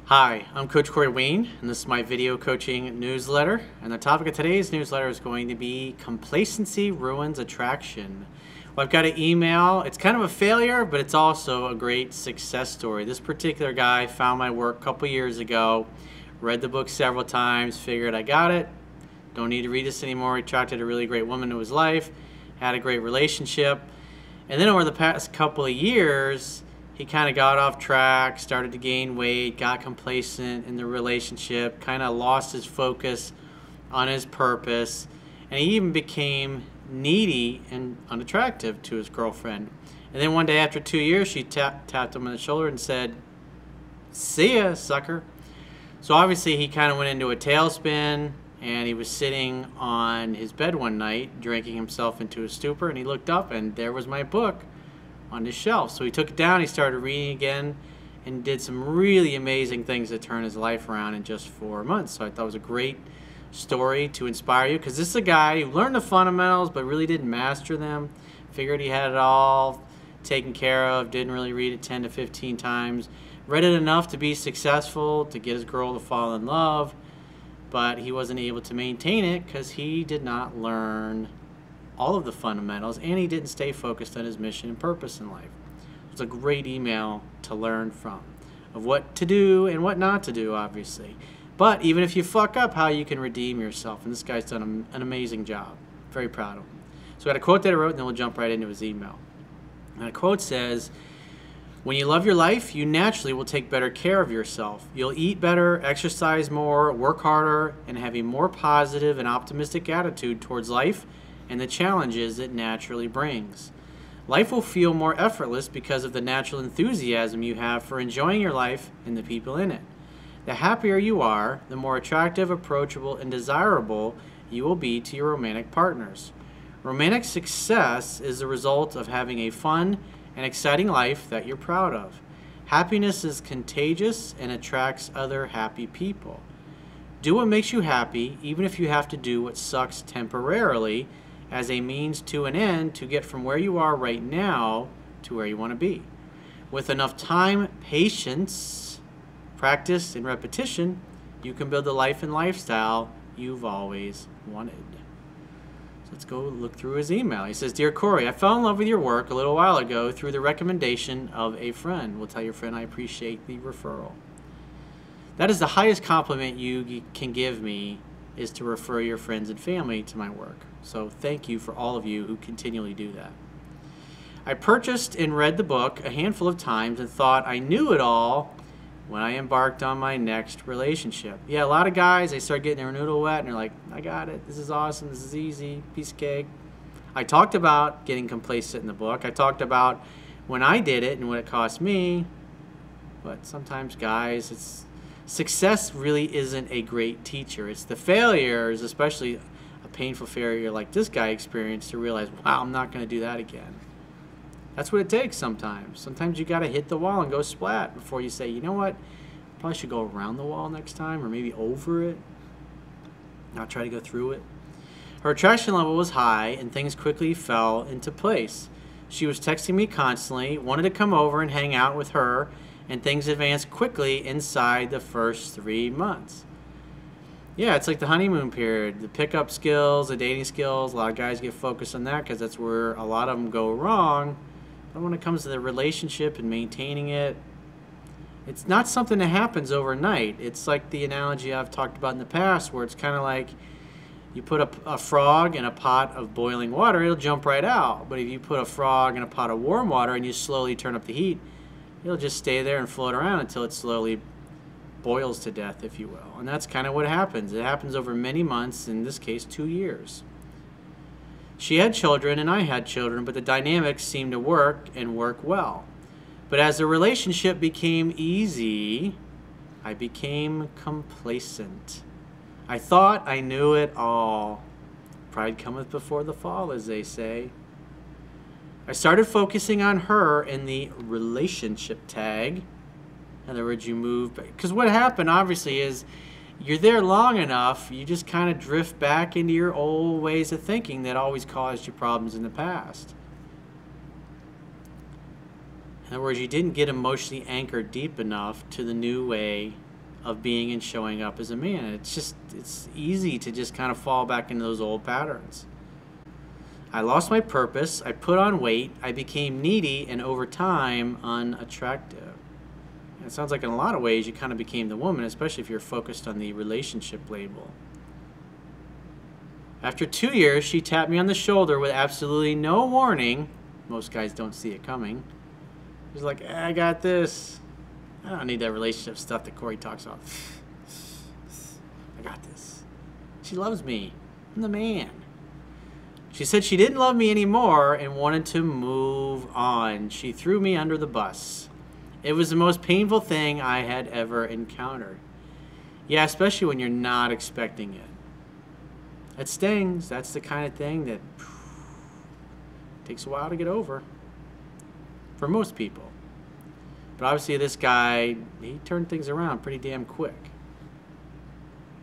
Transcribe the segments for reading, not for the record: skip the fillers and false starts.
Hi, I'm Coach Corey Wayne, and this is my video coaching newsletter. And the topic of today's newsletter is going to be Complacency Ruins Attraction. Well, I've got an email. It's kind of a failure, but it's also a great success story. This particular guy found my work a couple years ago, read the book several times, figured I got it, don't need to read this anymore. He attracted a really great woman to his life, had a great relationship, and then over the past couple of years, he kind of got off track, started to gain weight, got complacent in the relationship, kind of lost his focus on his purpose, and he even became needy and unattractive to his girlfriend. And then one day after 2 years, she tapped him on the shoulder and said, "See ya, sucker." So obviously he kind of went into a tailspin, and he was sitting on his bed one night, drinking himself into a stupor, and he looked up, and there was my book on his shelf. So he took it down, he started reading again, and did some really amazing things to turn his life around in just 4 months. So I thought it was a great story to inspire you, because this is a guy who learned the fundamentals but really didn't master them, figured he had it all taken care of, didn't really read it 10 to 15 times, read it enough to be successful, to get his girl to fall in love, but he wasn't able to maintain it because he did not learn all of the fundamentals, and he didn't stay focused on his mission and purpose in life. It's a great email to learn from, of what to do and what not to do, obviously. But even if you fuck up, how you can redeem yourself. And this guy's done an amazing job. Very proud of him. So I got a quote that I wrote, and then we'll jump right into his email. And the quote says, "When you love your life, you naturally will take better care of yourself. You'll eat better, exercise more, work harder, and have a more positive and optimistic attitude towards life and the challenges it naturally brings. Life will feel more effortless because of the natural enthusiasm you have for enjoying your life and the people in it. The happier you are, the more attractive, approachable, and desirable you will be to your romantic partners. Romantic success is the result of having a fun and exciting life that you're proud of. Happiness is contagious and attracts other happy people. Do what makes you happy, even if you have to do what sucks temporarily, as a means to an end to get from where you are right now to where you want to be. With enough time, patience, practice, and repetition, you can build the life and lifestyle you've always wanted." So let's go look through his email. He says, "Dear Corey, I fell in love with your work a little while ago through the recommendation of a friend." We'll tell your friend I appreciate the referral. "That is the highest compliment you can give me, is to refer your friends and family to my work. So thank you for all of you who continually do that. I purchased and read the book a handful of times and thought I knew it all when I embarked on my next relationship." Yeah, a lot of guys, they start getting their noodle wet and they're like, "I got it. This is awesome. This is easy. Piece of cake." I talked about getting complacent in the book. I talked about when I did it and what it cost me. But sometimes, guys, success really isn't a great teacher. It's the failures, especially a painful failure like this guy experienced, to realize, wow, I'm not going to do that again. That's what it takes sometimes. Sometimes you got to hit the wall and go splat before you say, you know what, I probably should go around the wall next time, or maybe over it, not try to go through it. Her attraction level was high, and things quickly fell into place. She was texting me constantly, wanted to come over and hang out with her, and things advanced quickly inside the first 3 months. Yeah, it's like the honeymoon period. The pickup skills, the dating skills, a lot of guys get focused on that because that's where a lot of them go wrong. But when it comes to the relationship and maintaining it, it's not something that happens overnight. It's like the analogy I've talked about in the past, where it's kind of like you put a frog in a pot of boiling water, it'll jump right out. But if you put a frog in a pot of warm water and you slowly turn up the heat, it'll just stay there and float around until it slowly boils to death, if you will. And that's kind of what happens. It happens over many months, in this case 2 years. She had children and I had children, but the dynamics seemed to work and work well. But as the relationship became easy, I became complacent. I thought I knew it all. Pride cometh before the fall, as they say. I started focusing on her in the relationship tag. In other words, you move back. Because what happened, obviously, is you're there long enough, you just kind of drift back into your old ways of thinking that always caused you problems in the past. In other words, you didn't get emotionally anchored deep enough to the new way of being and showing up as a man. It's easy to just kind of fall back into those old patterns. I lost my purpose, I put on weight, I became needy, and over time, unattractive. It sounds like in a lot of ways you kind of became the woman, especially if you're focused on the relationship label. After 2 years, she tapped me on the shoulder with absolutely no warning. Most guys don't see it coming. She's like, I got this. I don't need that relationship stuff that Corey talks about. I got this. She loves me. I'm the man. She said she didn't love me anymore and wanted to move on. She threw me under the bus. It was the most painful thing I had ever encountered. Yeah, especially when you're not expecting it. It stings. That's the kind of thing that takes a while to get over for most people. But obviously this guy, he turned things around pretty damn quick.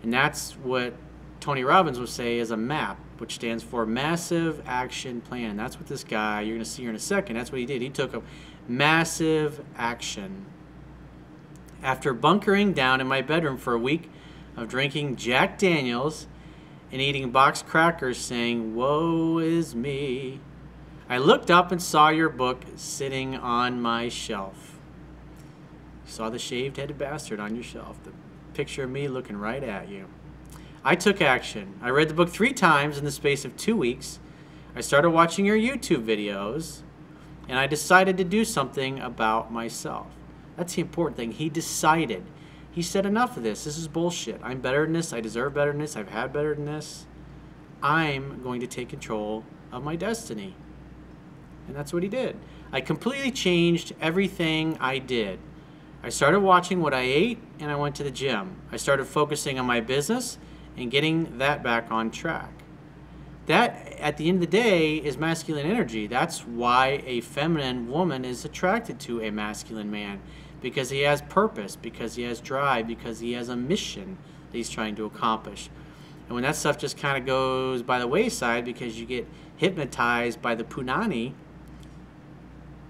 And that's what Tony Robbins will say is a MAP, which stands for Massive Action Plan. That's what this guy, you're going to see here in a second, that's what he did. He took a massive action. After bunkering down in my bedroom for a week of drinking Jack Daniels and eating boxed crackers saying, woe is me, I looked up and saw your book sitting on my shelf. You saw the shaved-headed bastard on your shelf, the picture of me looking right at you. I took action. I read the book 3 times in the space of 2 weeks. I started watching your YouTube videos, and I decided to do something about myself. That's the important thing. He decided. He said, enough of this. This is bullshit. I'm better than this. I deserve better than this. I've had better than this. I'm going to take control of my destiny. And that's what he did. I completely changed everything I did. I started watching what I ate, and I went to the gym. I started focusing on my business and getting that back on track. That, at the end of the day, is masculine energy. That's why a feminine woman is attracted to a masculine man, because he has purpose, because he has drive, because he has a mission that he's trying to accomplish. And when that stuff just kind of goes by the wayside because you get hypnotized by the punani,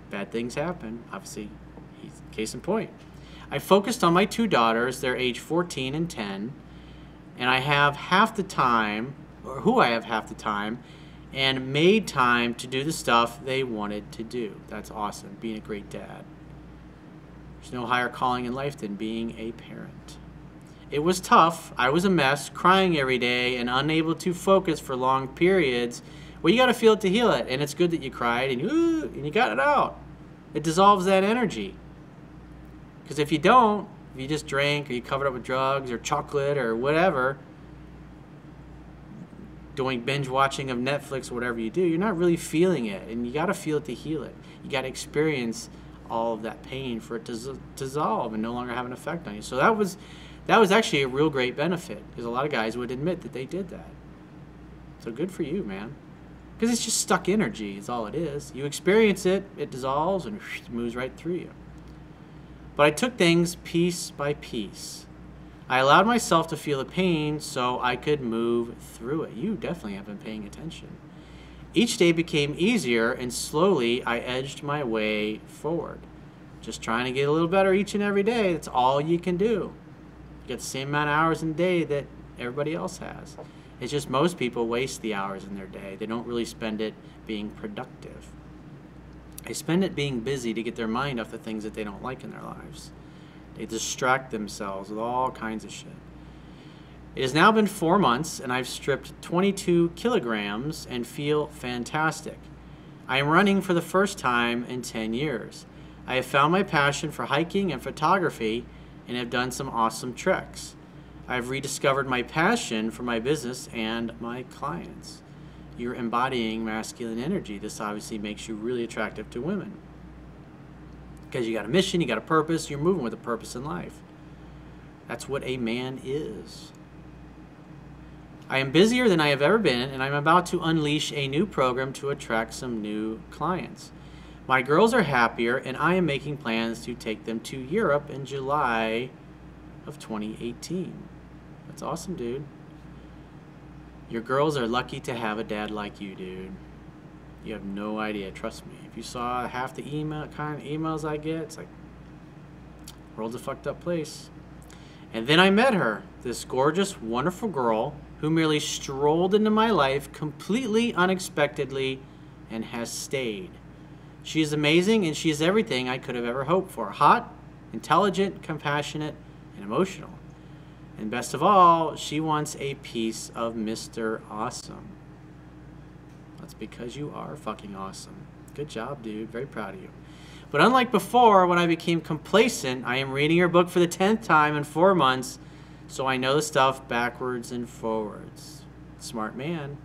bad things happen. Obviously, he's case in point. I focused on my 2 daughters. They're age 14 and 10. And I have half the time, or who I have half the time, and made time to do the stuff they wanted to do. That's awesome, being a great dad. There's no higher calling in life than being a parent. It was tough. I was a mess, crying every day and unable to focus for long periods. Well, you got to feel it to heal it, and it's good that you cried and you got it out. It dissolves that energy. Because if you don't, if you just drank or you covered up with drugs or chocolate or whatever, doing binge watching of Netflix or whatever you do, you're not really feeling it, and you got to feel it to heal it. You got to experience all of that pain for it to dissolve and no longer have an effect on you. So that was actually a real great benefit, because a lot of guys would admit that they did that. So good for you, man. Because it's just stuck energy is all it is. You experience it, it dissolves, and it moves right through you. But I took things piece by piece. I allowed myself to feel the pain so I could move through it. You definitely have been paying attention. Each day became easier, and slowly I edged my way forward. Just trying to get a little better each and every day. That's all you can do. You get the same amount of hours in a day that everybody else has. It's just most people waste the hours in their day. They don't really spend it being productive. They spend it being busy to get their mind off the things that they don't like in their lives. They distract themselves with all kinds of shit. It has now been 4 months, and I've stripped 22 kilograms and feel fantastic. I am running for the first time in 10 years. I have found my passion for hiking and photography and have done some awesome treks. I've rediscovered my passion for my business and my clients. You're embodying masculine energy. This obviously makes you really attractive to women. Because you got a mission, you got a purpose, you're moving with a purpose in life. That's what a man is. I am busier than I have ever been, and I'm about to unleash a new program to attract some new clients. My girls are happier, and I am making plans to take them to Europe in July of 2018. That's awesome, dude. Your girls are lucky to have a dad like you, dude. You have no idea, trust me. If you saw half the kind of emails I get, it's like, world's a fucked up place. And then I met her, this gorgeous, wonderful girl who merely strolled into my life completely unexpectedly and has stayed. She is amazing, and she is everything I could have ever hoped for. Hot, intelligent, compassionate, and emotional. And best of all, she wants a piece of Mr. Awesome. That's because you are fucking awesome. Good job, dude. Very proud of you. But unlike before, when I became complacent, I am reading her book for the 10th time in 4 months, so I know the stuff backwards and forwards. Smart man.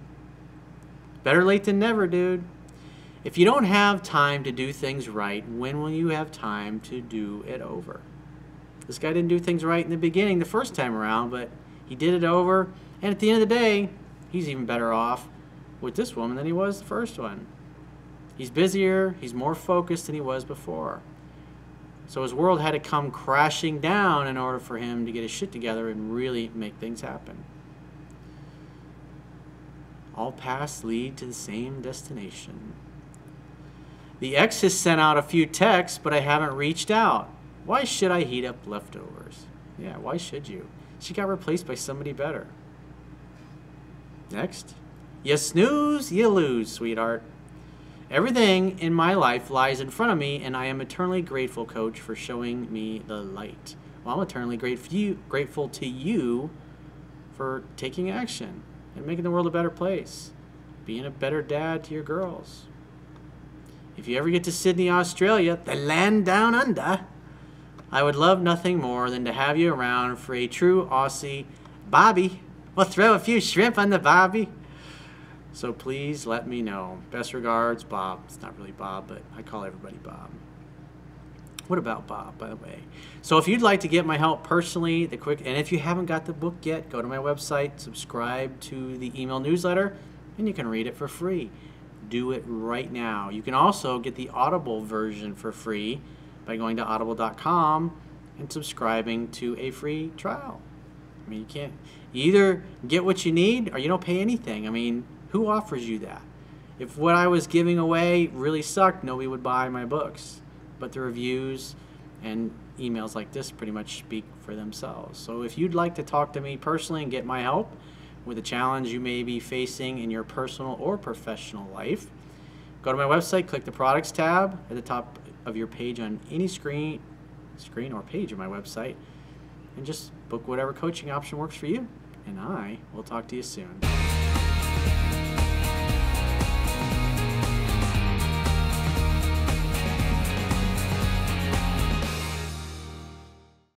Better late than never, dude. If you don't have time to do things right, when will you have time to do it over? This guy didn't do things right in the beginning the first time around, but he did it over, and at the end of the day, he's even better off with this woman than he was the first one. He's busier, he's more focused than he was before. So his world had to come crashing down in order for him to get his shit together and really make things happen. All paths lead to the same destination. The ex has sent out a few texts, but I haven't reached out. Why should I heat up leftovers? Yeah, why should you? She got replaced by somebody better. Next. You snooze, you lose, sweetheart. Everything in my life lies in front of me, and I am eternally grateful, Coach, for showing me the light. Well, I'm eternally grateful to you for taking action and making the world a better place, being a better dad to your girls. If you ever get to Sydney, Australia, the land down under, I would love nothing more than to have you around for a true Aussie bobby. We'll throw a few shrimp on the bobby. So please let me know. Best regards, Bob. It's not really Bob, but I call everybody Bob. What about Bob, by the way? So if you'd like to get my help personally, and if you haven't got the book yet, go to my website, subscribe to the email newsletter, and you can read it for free. Do it right now. You can also get the Audible version for free by going to audible.com and subscribing to a free trial. I mean, you either get what you need or you don't pay anything. I mean, who offers you that? If what I was giving away really sucked, nobody would buy my books. But the reviews and emails like this pretty much speak for themselves. So if you'd like to talk to me personally and get my help with a challenge you may be facing in your personal or professional life, go to my website, click the products tab at the top of your page on any screen or page of my website, and just book whatever coaching option works for you. And I will talk to you soon.